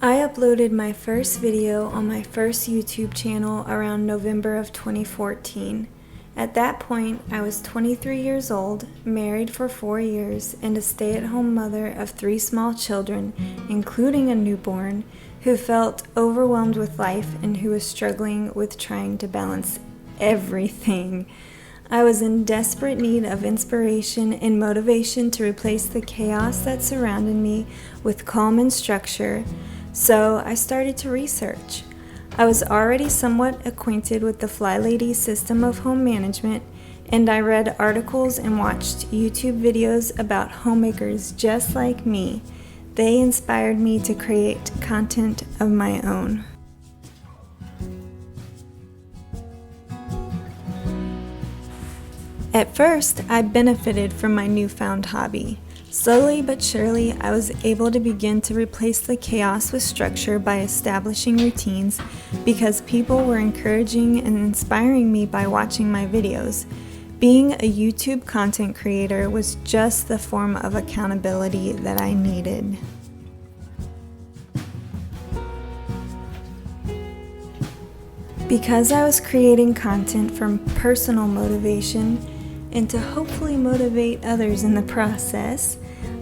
I uploaded my first video on my first YouTube channel around November of 2014. At that point, I was 23 years old, married for 4 years, and a stay-at-home mother of 3 small children, including a newborn, who felt overwhelmed with life and who was struggling with trying to balance everything. I was in desperate need of inspiration and motivation to replace the chaos that surrounded me with calm and structure. So I started to research. I was already somewhat acquainted with the Fly Lady system of home management, and I read articles and watched YouTube videos about homemakers just like me. They inspired me to create content of my own. At first, I benefited from my newfound hobby. Slowly but surely, I was able to begin to replace the chaos with structure by establishing routines because people were encouraging and inspiring me by watching my videos. Being a YouTube content creator was just the form of accountability that I needed. Because I was creating content from personal motivation and to hopefully motivate others in the process,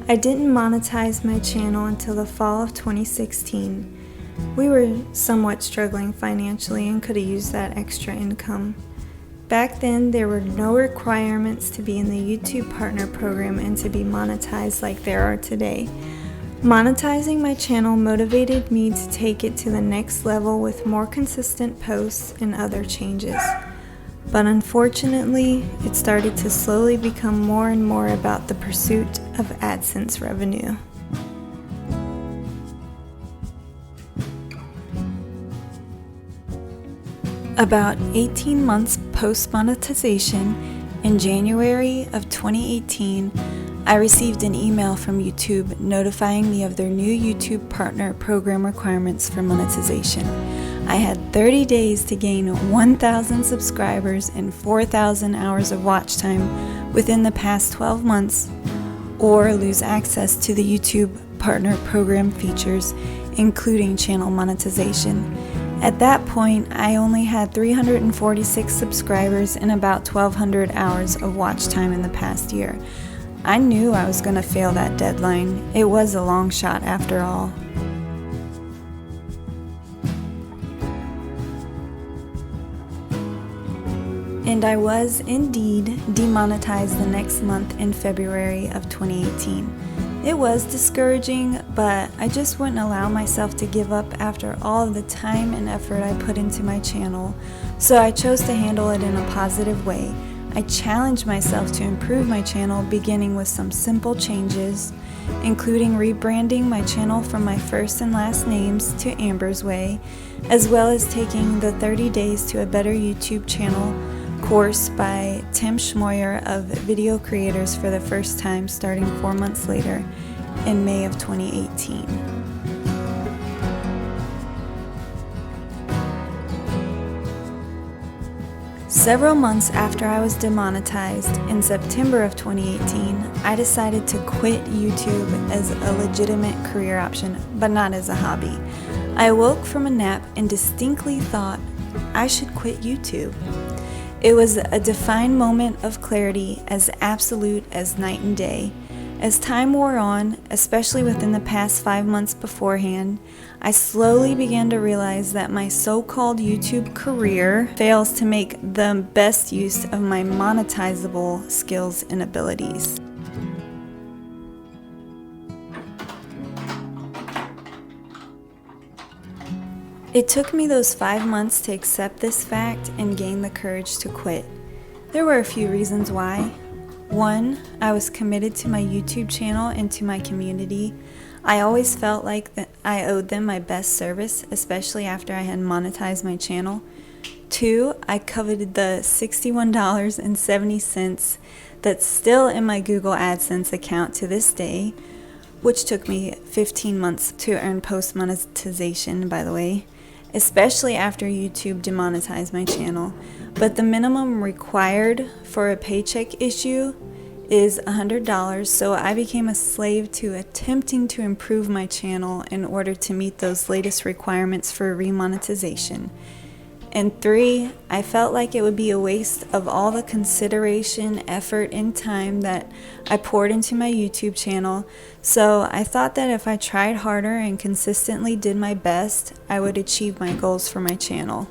I didn't monetize my channel until the fall of 2016. We were somewhat struggling financially and could have used that extra income. Back then, there were no requirements to be in the YouTube Partner Program and to be monetized like there are today. Monetizing my channel motivated me to take it to the next level with more consistent posts and other changes. But unfortunately, it started to slowly become more and more about the pursuit of AdSense revenue. About 18 months post-monetization, in January of 2018, I received an email from YouTube notifying me of their new YouTube Partner Program requirements for monetization. I had 30 days to gain 1,000 subscribers and 4,000 hours of watch time within the past 12 months, or lose access to the YouTube Partner Program features, including channel monetization. At that point, I only had 346 subscribers and about 1,200 hours of watch time in the past year. I knew I was going to fail that deadline. It was a long shot after all. And I was indeed demonetized the next month in February of 2018. It was discouraging, but I just wouldn't allow myself to give up after all of the time and effort I put into my channel, so I chose to handle it in a positive way. I challenged myself to improve my channel, beginning with some simple changes, including rebranding my channel from my first and last names to Amber's Way, as well as taking the 30 Days to a Better YouTube Channel course by Tim Schmoyer of Video Creators for the first time starting 4 months later in May of 2018. Several months after I was demonetized, in September of 2018, I decided to quit YouTube as a legitimate career option, but not as a hobby. I awoke from a nap and distinctly thought, I should quit YouTube. It was a defined moment of clarity as absolute as night and day. As time wore on, especially within the past 5 months beforehand, I slowly began to realize that my so-called YouTube career fails to make the best use of my monetizable skills and abilities. It took me those 5 months to accept this fact and gain the courage to quit. There were a few reasons why. 1, I was committed to my YouTube channel and to my community. I always felt like that I owed them my best service, especially after I had monetized my channel. 2, I coveted the $61.70 that's still in my Google AdSense account to this day, which took me 15 months to earn post-monetization, by the way, especially after YouTube demonetized my channel. But the minimum required for a paycheck issue is $100, so I became a slave to attempting to improve my channel in order to meet those latest requirements for remonetization. And 3, I felt like it would be a waste of all the consideration, effort, and time that I poured into my YouTube channel, so I thought that if I tried harder and consistently did my best, I would achieve my goals for my channel.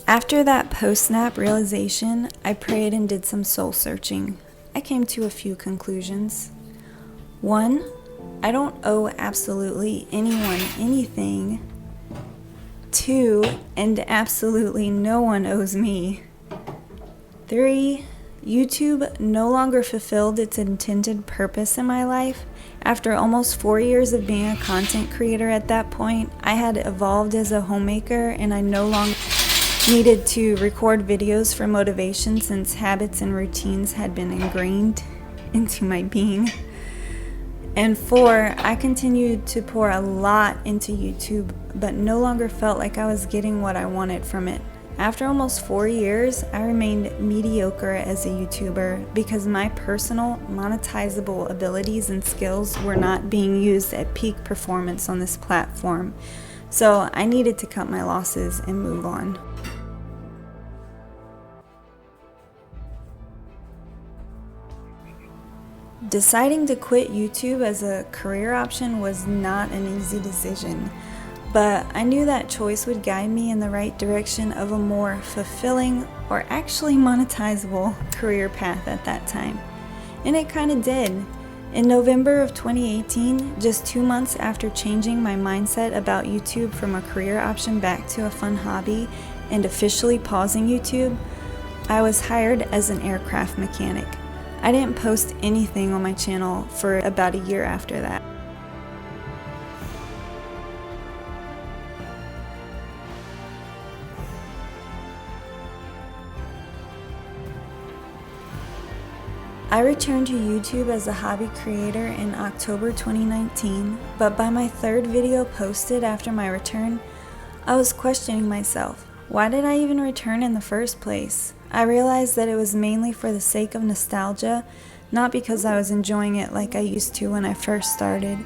After that post-snap realization, I prayed and did some soul searching. I came to a few conclusions. 1, I don't owe absolutely anyone anything. 2, and absolutely no one owes me. 3, YouTube no longer fulfilled its intended purpose in my life. After almost 4 years of being a content creator at that point, I had evolved as a homemaker and I no longer needed to record videos for motivation since habits and routines had been ingrained into my being. And 4, I continued to pour a lot into YouTube, but no longer felt like I was getting what I wanted from it. After almost 4 years, I remained mediocre as a YouTuber because my personal monetizable abilities and skills were not being used at peak performance on this platform. So I needed to cut my losses and move on. Deciding to quit YouTube as a career option was not an easy decision, but I knew that choice would guide me in the right direction of a more fulfilling or actually monetizable career path at that time. And it kind of did. In November of 2018, just 2 months after changing my mindset about YouTube from a career option back to a fun hobby and officially pausing YouTube, I was hired as an aircraft mechanic. I didn't post anything on my channel for about a year after that. I returned to YouTube as a hobby creator in October 2019, but by my 3rd video posted after my return, I was questioning myself. Why did I even return in the first place? I realized that it was mainly for the sake of nostalgia, not because I was enjoying it like I used to when I first started.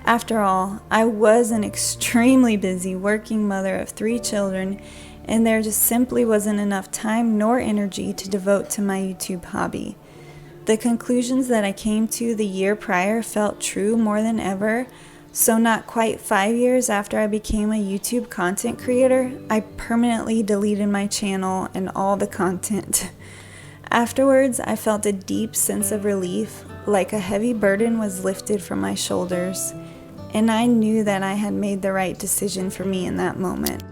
After all, I was an extremely busy working mother of 3 children, and there just simply wasn't enough time nor energy to devote to my YouTube hobby. The conclusions that I came to the year prior felt true more than ever. So not quite 5 years after I became a YouTube content creator, I permanently deleted my channel and all the content. Afterwards, I felt a deep sense of relief, like a heavy burden was lifted from my shoulders, and I knew that I had made the right decision for me in that moment.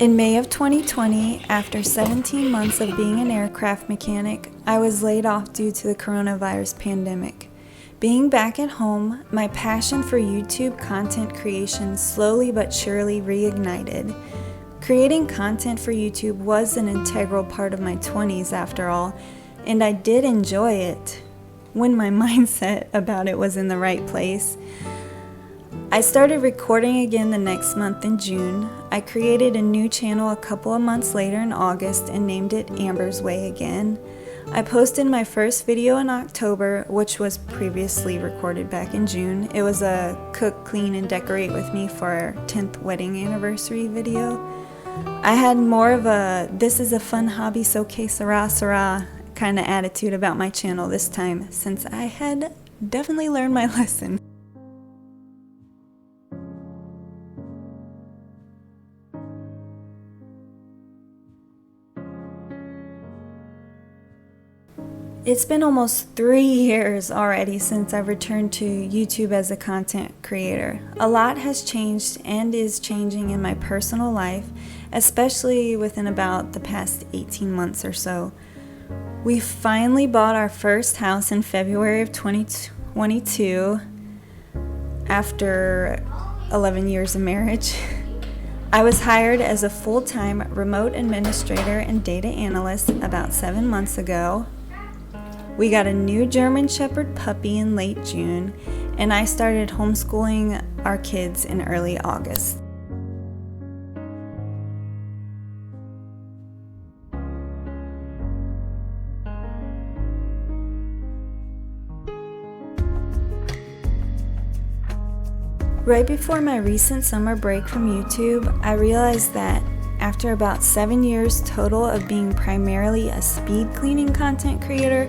In May of 2020, after 17 months of being an aircraft mechanic, I was laid off due to the coronavirus pandemic. Being back at home, my passion for YouTube content creation slowly but surely reignited. Creating content for YouTube was an integral part of my 20s after all, and I did enjoy it when my mindset about it was in the right place. I started recording again the next month in June. I created a new channel a couple of months later in August and named it Amber's Way again. I posted my first video in October, which was previously recorded back in June. It was a cook, clean, and decorate with me for our 10th wedding anniversary video. I had more of a this is a fun hobby, so que sera sera kind of attitude about my channel this time, since I had definitely learned my lesson. It's been almost 3 years already since I've returned to YouTube as a content creator. A lot has changed and is changing in my personal life, especially within about the past 18 months or so. We finally bought our first house in February of 2022 after 11 years of marriage. I was hired as a full-time remote administrator and data analyst about 7 months ago. We got a new German Shepherd puppy in late June, and I started homeschooling our kids in early August. Right before my recent summer break from YouTube, I realized that after about 7 years total of being primarily a speed cleaning content creator,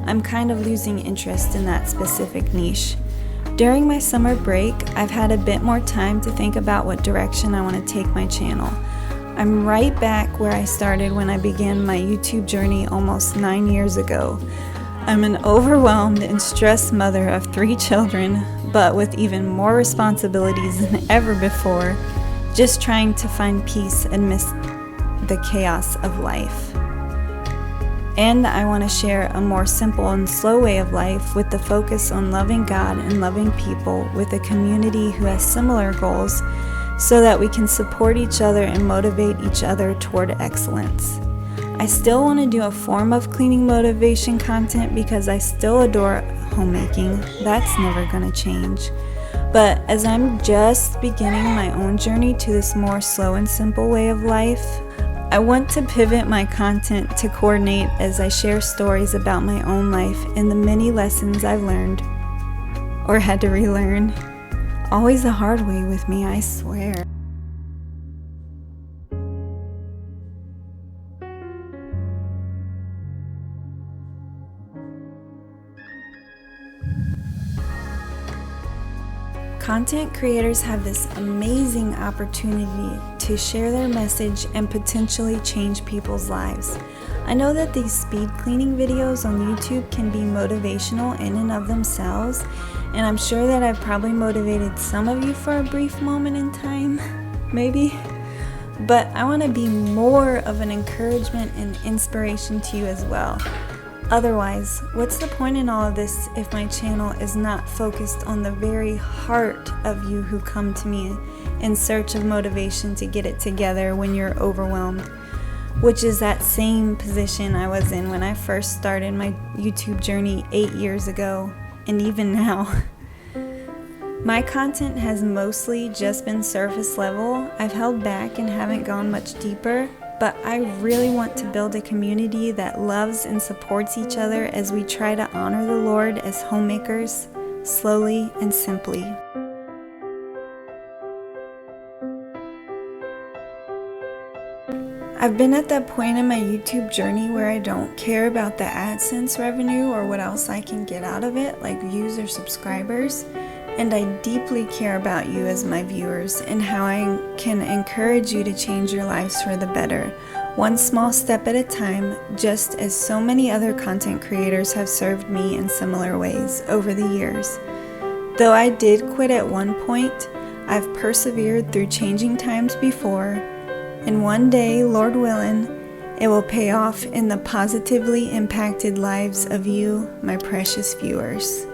I'm kind of losing interest in that specific niche. During my summer break, I've had a bit more time to think about what direction I want to take my channel. I'm right back where I started when I began my YouTube journey almost 9 years ago. I'm an overwhelmed and stressed mother of 3 children, but with even more responsibilities than ever before, just trying to find peace amidst the chaos of life. And I want to share a more simple and slow way of life with the focus on loving God and loving people with a community who has similar goals so that we can support each other and motivate each other toward excellence. I still want to do a form of cleaning motivation content because I still adore homemaking. That's never going to change. But as I'm just beginning my own journey to this more slow and simple way of life, I want to pivot my content to coordinate as I share stories about my own life and the many lessons I've learned or had to relearn. Always the hard way with me, I swear. Content creators have this amazing opportunity to share their message and potentially change people's lives. I know that these speed cleaning videos on YouTube can be motivational in and of themselves, and I'm sure that I've probably motivated some of you for a brief moment in time, maybe. But I want to be more of an encouragement and inspiration to you as well. Otherwise, what's the point in all of this if my channel is not focused on the very heart of you who come to me in search of motivation to get it together when you're overwhelmed, which is that same position I was in when I first started my YouTube journey 8 years ago, and even now. My content has mostly just been surface level. I've held back and haven't gone much deeper. But I really want to build a community that loves and supports each other as we try to honor the Lord as homemakers, slowly and simply. I've been at that point in my YouTube journey where I don't care about the AdSense revenue or what else I can get out of it, like views or subscribers. And I deeply care about you as my viewers and how I can encourage you to change your lives for the better, one small step at a time, just as so many other content creators have served me in similar ways over the years. Though I did quit at one point, I've persevered through changing times before, And one day, Lord willing, it will pay off in the positively impacted lives of you, my precious viewers.